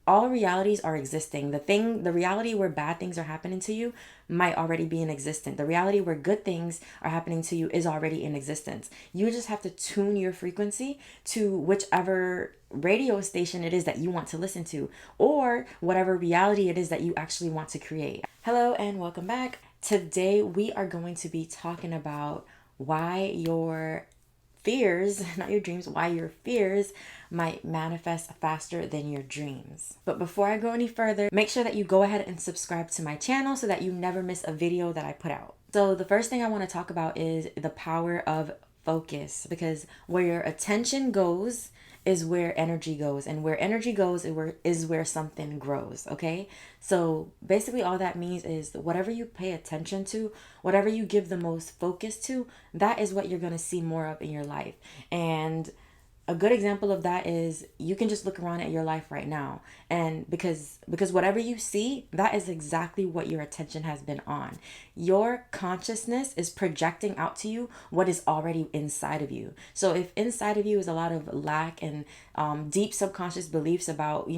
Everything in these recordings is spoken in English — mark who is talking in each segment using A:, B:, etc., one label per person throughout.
A: all realities are existing. The reality where bad things are happening to you might already be in existence. The reality where good things are happening to you is already in existence. You just have to tune your frequency to whichever radio station it is that you want to listen to, or whatever reality it is that you actually want to create. Hello and welcome back. Today we are going to be talking about why your fears, not your dreams, why your fears might manifest faster than your dreams. But before I go any further, make sure that you go ahead and subscribe to my channel so that you never miss a video that I put out. So the first thing I want to talk about is the power of focus, because where your attention goes is where energy goes, and where energy goes is where something grows. Okay, so basically all that means is whatever you pay attention to, whatever you give the most focus to, that is what you're going to see more of in your life. And a good example of that is you can just look around at your life right now, and because whatever you see, that is exactly what your attention has been on. Your consciousness is projecting out to you what is already inside of you. So if inside of you is a lot of lack and deep subconscious beliefs about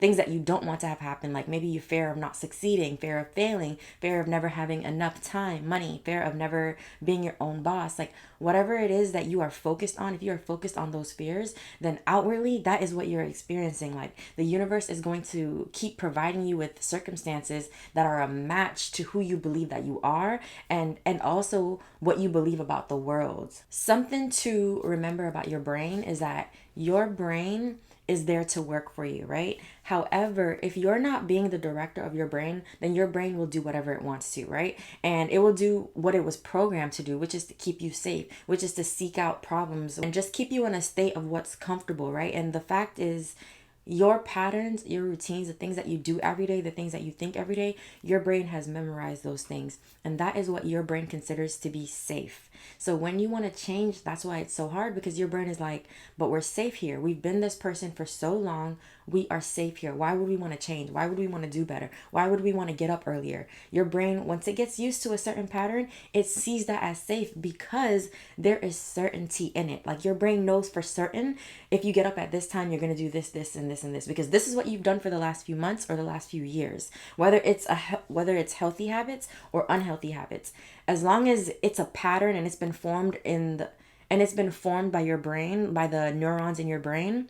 A: things that you don't want to have happen, like maybe you fear of not succeeding, fear of failing, fear of never having enough time, money, fear of never being your own boss, like whatever it is that you are focused on, if you are focused on those fears, then outwardly that is what you're experiencing. Like the universe is going to keep providing you with circumstances that are a match to who you believe that you are, and also what you believe about the world. Something to remember about your brain is that your brain is there to work for you, right? However, if you're not being the director of your brain, then your brain will do whatever it wants to, right? And it will do what it was programmed to do, which is to keep you safe, which is to seek out problems and just keep you in a state of what's comfortable, right? And the fact is, your patterns, your routines, the things that you do every day, the things that you think every day, your brain has memorized those things. And that is what your brain considers to be safe. So when you want to change, that's why it's so hard, because your brain is like, but we're safe here. We've been this person for so long. We are safe here. Why would we want to change? Why would we want to do better? Why would we want to get up earlier? Your brain, once it gets used to a certain pattern, it sees that as safe because there is certainty in it. Like your brain knows for certain, if you get up at this time, you're going to do this, this, and this, and this, because this is what you've done for the last few months or the last few years. Whether it's healthy habits or unhealthy habits, as long as it's a pattern and it's been formed by your brain, by the neurons in your brain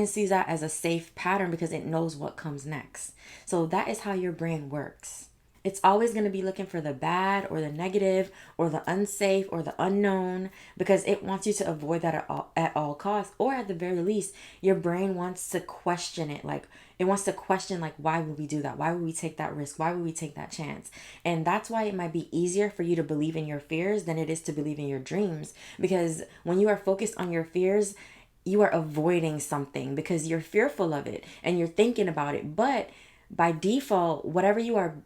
A: sees that as a safe pattern because it knows what comes next. So that is how your brain works. It's always going to be looking for the bad or the negative or the unsafe or the unknown, because it wants you to avoid that at all costs. Or at the very least, your brain wants to question it. Like it wants to question, like, why would we do that? Why would we take that risk? Why would we take that chance? And that's why it might be easier for you to believe in your fears than it is to believe in your dreams. Because when you are focused on your fears, you are avoiding something because you're fearful of it and you're thinking about it. But by default, whatever you are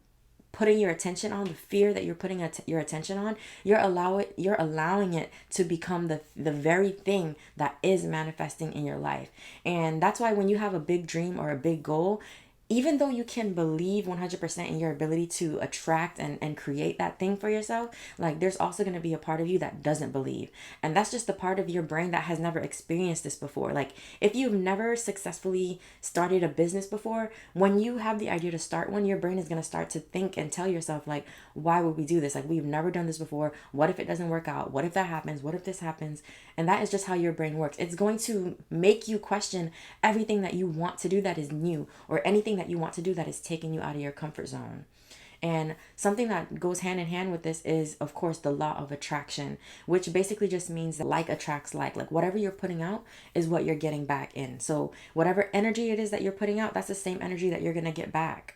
A: putting your attention on, the fear that you're putting your attention on, you're allowing it to become the very thing that is manifesting in your life. And that's why when you have a big dream or a big goal, even though you can believe 100% in your ability to attract and create that thing for yourself, like there's also going to be a part of you that doesn't believe. And that's just the part of your brain that has never experienced this before. Like if you've never successfully started a business before, when you have the idea to start one, your brain is going to start to think and tell yourself like, why would we do this? Like we've never done this before. What if it doesn't work out? What if that happens? What if this happens? And that is just how your brain works. It's going to make you question everything that you want to do that is new, or anything that you want to do that is taking you out of your comfort zone. And something that goes hand in hand with this is, of course, the law of attraction, which basically just means that like attracts like. Like whatever you're putting out is what you're getting back in. So whatever energy it is that you're putting out, that's the same energy that you're going to get back.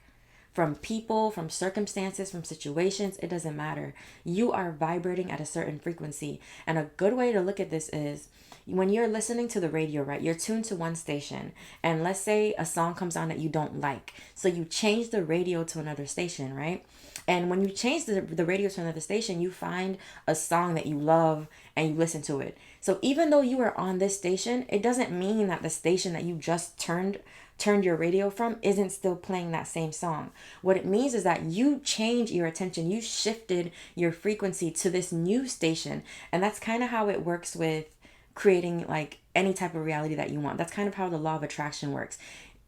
A: From people, from circumstances, from situations, it doesn't matter. You are vibrating at a certain frequency. And a good way to look at this is when you're listening to the radio, right? You're tuned to one station. And let's say a song comes on that you don't like. So you change the radio to another station, right? And when you change the radio to another station, you find a song that you love and you listen to it. So even though you are on this station, it doesn't mean that the station that you just turned your radio from isn't still playing that same song. What it means is that you changed your attention, you shifted your frequency to this new station. And that's kind of how it works with creating like any type of reality that you want. That's kind of how the law of attraction works.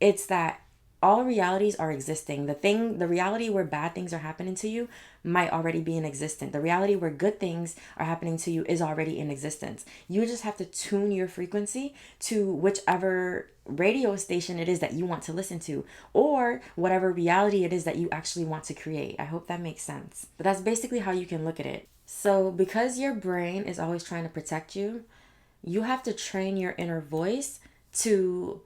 A: It's that all realities are existing. The reality where bad things are happening to you might already be in existence. The reality where good things are happening to you is already in existence. You just have to tune your frequency to whichever radio station it is that you want to listen to, or whatever reality it is that you actually want to create. I hope that makes sense. But that's basically how you can look at it. So because your brain is always trying to protect you, you have to train your inner voice to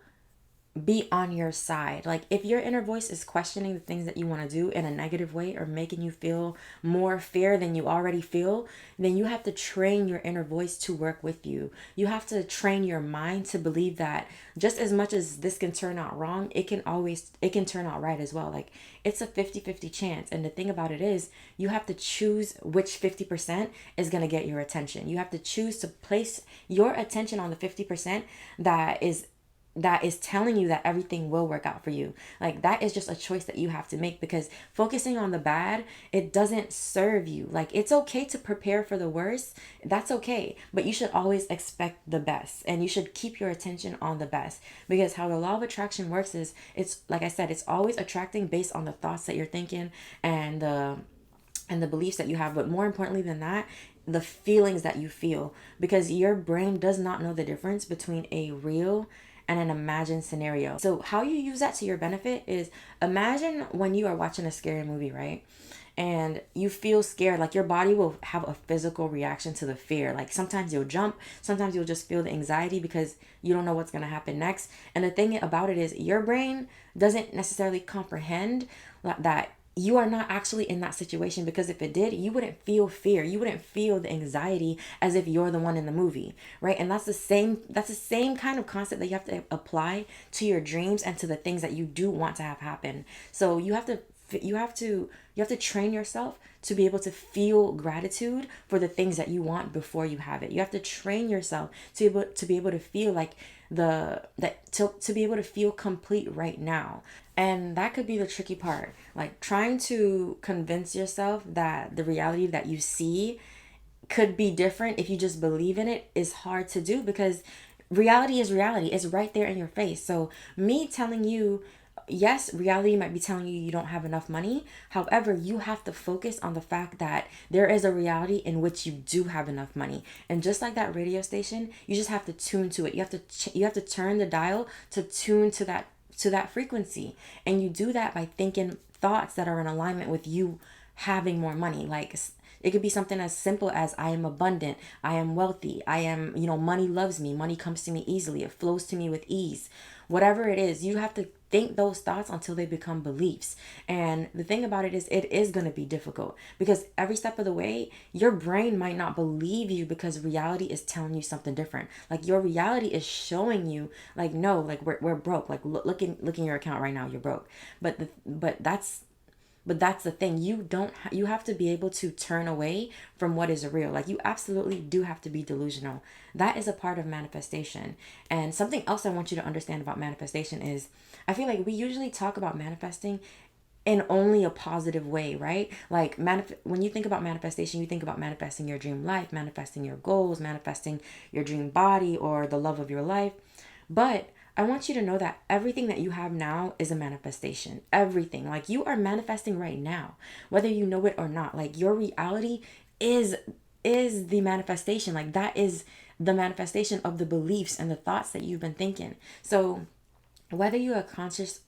A: be on your side. Like if your inner voice is questioning the things that you want to do in a negative way or making you feel more fear than you already feel, then you have to train your inner voice to work with you. You have to train your mind to believe that just as much as this can turn out wrong, it can turn out right as well. Like it's a 50-50 chance. And the thing about it is you have to choose which 50% is going to get your attention. You have to choose to place your attention on the 50% that is telling you that everything will work out for you. Like that is just a choice that you have to make, because focusing on the bad, it doesn't serve you. Like it's okay to prepare for the worst. That's okay. But you should always expect the best, and you should keep your attention on the best, because how the law of attraction works is, it's like I said, it's always attracting based on the thoughts that you're thinking and the beliefs that you have. But more importantly than that, the feelings that you feel, because your brain does not know the difference between a real and an imagined scenario. So how you use that to your benefit is, imagine when you are watching a scary movie, right? And you feel scared, like your body will have a physical reaction to the fear. Like sometimes you'll jump, sometimes you'll just feel the anxiety because you don't know what's going to happen next. And the thing about it is, your brain doesn't necessarily comprehend that you are not actually in that situation, because if it did, you wouldn't feel fear, you wouldn't feel the anxiety as if you're the one in the movie, right? And that's the same kind of concept that you have to apply to your dreams and to the things that you do want to have happen. So you have to train yourself to be able to feel gratitude for the things that you want before you have it. You have to train yourself to be able to feel like to be able to feel complete right now. And that could be the tricky part. Like trying to convince yourself that the reality that you see could be different if you just believe in it is hard to do, because reality is reality. It's right there in your face. So me telling you, yes, reality might be telling you you don't have enough money. However, you have to focus on the fact that there is a reality in which you do have enough money. And just like that radio station, you just have to tune to it. You have to turn the dial to tune to that frequency. And you do that by thinking thoughts that are in alignment with you having more money. Like it could be something as simple as, I am abundant, I am wealthy, I am, money loves me, money comes to me easily, it flows to me with ease. Whatever it is, you have to think those thoughts until they become beliefs. And the thing about it is going to be difficult, because every step of the way, your brain might not believe you, because reality is telling you something different. Like your reality is showing you like, no, like we're broke. Like look in your account right now, you're broke. But that's the thing. You have to be able to turn away from what is real. Like you absolutely do have to be delusional. That is a part of manifestation. And something else I want you to understand about manifestation is, I feel like we usually talk about manifesting in only a positive way, right? Like when you think about manifestation, you think about manifesting your dream life, manifesting your goals, manifesting your dream body or the love of your life. But I want you to know that everything that you have now is a manifestation. Everything. Like you are manifesting right now, whether you know it or not. Like your reality is the manifestation. Like that is the manifestation of the beliefs and the thoughts that you've been thinking. So whether you are conscious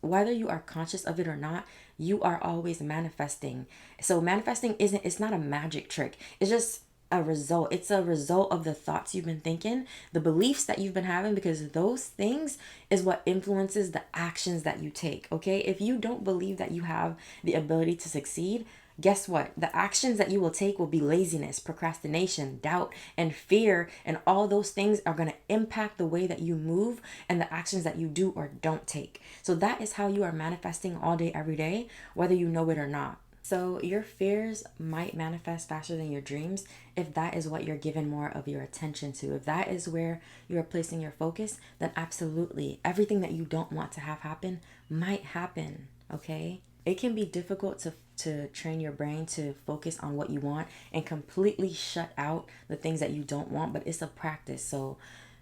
A: of it or not, you are always manifesting. So manifesting it's not a magic trick. It's just a result. It's a result of the thoughts you've been thinking, the beliefs that you've been having, because those things is what influences the actions that you take. Okay, if you don't believe that you have the ability to succeed, guess what? The actions that you will take will be laziness, procrastination, doubt, and fear. And all those things are going to impact the way that you move and the actions that you do or don't take. So that is how you are manifesting all day, every day, whether you know it or not. So your fears might manifest faster than your dreams if that is what you're giving more of your attention to. If that is where you're placing your focus, then absolutely everything that you don't want to have happen might happen, okay? It can be difficult to train your brain to focus on what you want and completely shut out the things that you don't want, but it's a practice. So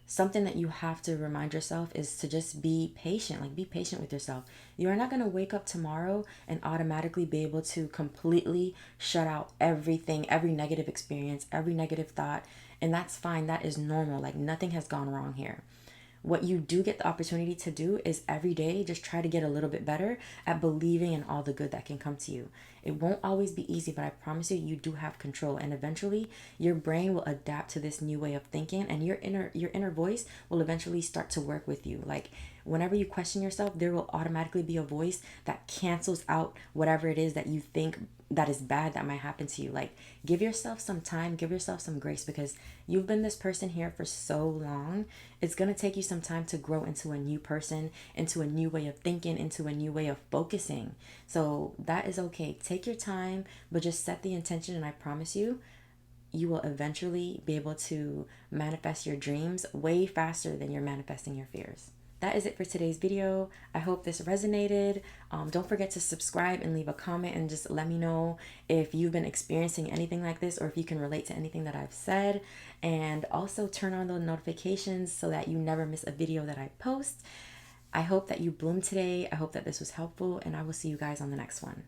A: something that you have to remind yourself is to just be patient. Like, be patient with yourself. You are not going to wake up tomorrow and automatically be able to completely shut out everything, every negative experience, every negative thought. And that's fine. That is normal. Like, nothing has gone wrong here. What you do get the opportunity to do is every day just try to get a little bit better at believing in all the good that can come to you. It won't always be easy, but I promise you, you do have control. And eventually your brain will adapt to this new way of thinking, and your inner voice will eventually start to work with you. Like, whenever you question yourself, there will automatically be a voice that cancels out whatever it is that you think that is bad that might happen to you. Like, give yourself some time, give yourself some grace, because you've been this person here for so long. It's going to take you some time to grow into a new person, into a new way of thinking, into a new way of focusing. So that is okay. Take your time, but just set the intention, and I promise you, you will eventually be able to manifest your dreams way faster than you're manifesting your fears. That is it for today's video. I hope this resonated. Don't forget to subscribe and leave a comment and just let me know if you've been experiencing anything like this, or if you can relate to anything that I've said. And also turn on the notifications so that you never miss a video that I post. I hope that you bloom today. I hope that this was helpful, and I will see you guys on the next one.